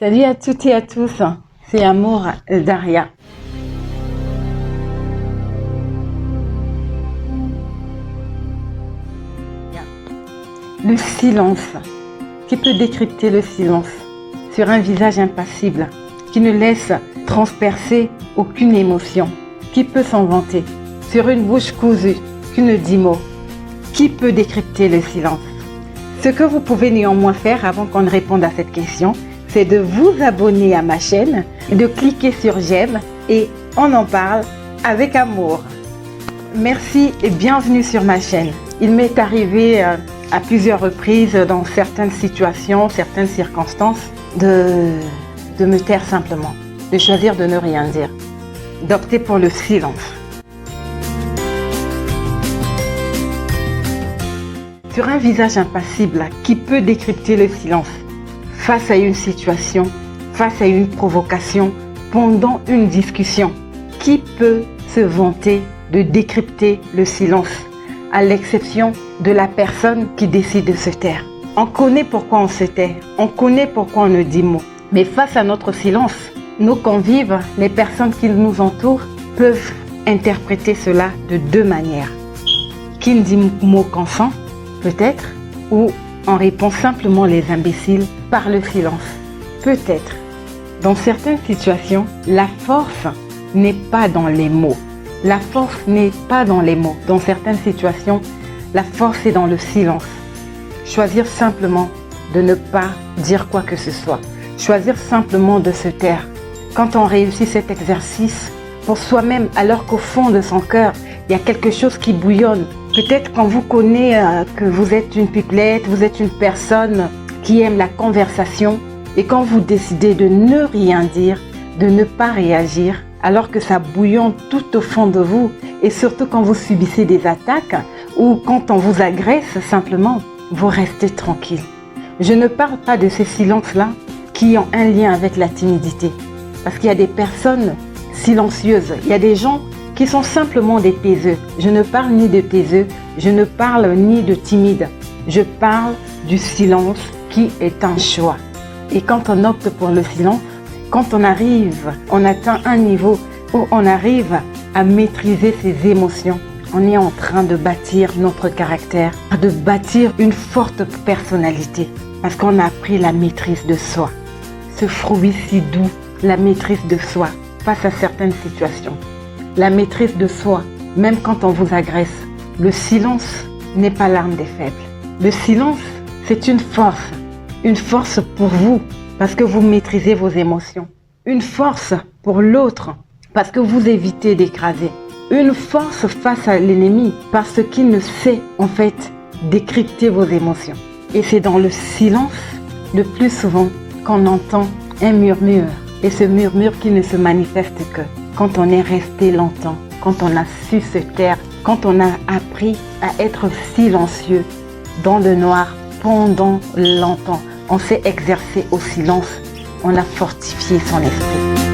Salut à toutes et à tous, c'est Amour Daria. Le silence. Qui peut décrypter le silence sur un visage impassible qui ne laisse transpercer aucune émotion? Qui peut s'en vanter sur une bouche cousue qui ne dit mot? Qui peut décrypter le silence? Ce que vous pouvez néanmoins faire avant qu'on ne réponde à cette question, c'est de vous abonner à ma chaîne, de cliquer sur j'aime et on en parle avec amour. Merci et bienvenue sur ma chaîne. Il m'est arrivé à plusieurs reprises dans certaines situations, certaines circonstances de me taire simplement, de choisir de ne rien dire, d'opter pour le silence. Sur un visage impassible, qui peut décrypter le silence face à une situation, face à une provocation, pendant une discussion? Qui peut se vanter de décrypter le silence, à l'exception de la personne qui décide de se taire? On connaît pourquoi on se tait, on connaît pourquoi on ne dit mot. Mais face à notre silence, nos convives, les personnes qui nous entourent, peuvent interpréter cela de deux manières. Qui ne dit mot consent, peut-être, ou on répond simplement les imbéciles par le silence. Peut-être. Dans certaines situations, la force n'est pas dans les mots. La force n'est pas dans les mots. Dans certaines situations, la force est dans le silence. Choisir simplement de ne pas dire quoi que ce soit. Choisir simplement de se taire. Quand on réussit cet exercice pour soi-même, alors qu'au fond de son cœur, il y a quelque chose qui bouillonne. Peut-être qu'on vous connaît que vous êtes une pipelette, vous êtes une personne qui aime la conversation. Et quand vous décidez de ne rien dire, de ne pas réagir, alors que ça bouillonne tout au fond de vous, et surtout quand vous subissez des attaques ou quand on vous agresse simplement, vous restez tranquille. Je ne parle pas de ces silences-là qui ont un lien avec la timidité. Parce qu'il y a des personnes silencieuses, il y a des gens qui sont simplement des taiseux. Je ne parle ni de taiseux, je ne parle ni de timide. Je parle du silence qui est un choix. Et quand on opte pour le silence, quand on atteint un niveau où on arrive à maîtriser ses émotions, on est en train de bâtir notre caractère, de bâtir une forte personnalité. Parce qu'on a appris la maîtrise de soi. Ce fruit si doux, la maîtrise de soi face à certaines situations. La maîtrise de soi, même quand on vous agresse. Le silence n'est pas l'arme des faibles. Le silence, c'est une force pour vous, parce que vous maîtrisez vos émotions. Une force pour l'autre, parce que vous évitez d'écraser. Une force face à l'ennemi, parce qu'il ne sait en fait décrypter vos émotions. Et c'est dans le silence, le plus souvent, qu'on entend un murmure. Et ce murmure qui ne se manifeste que quand on est resté longtemps, quand on a su se taire, quand on a appris à être silencieux dans le noir pendant longtemps. On s'est exercé au silence, on a fortifié son esprit.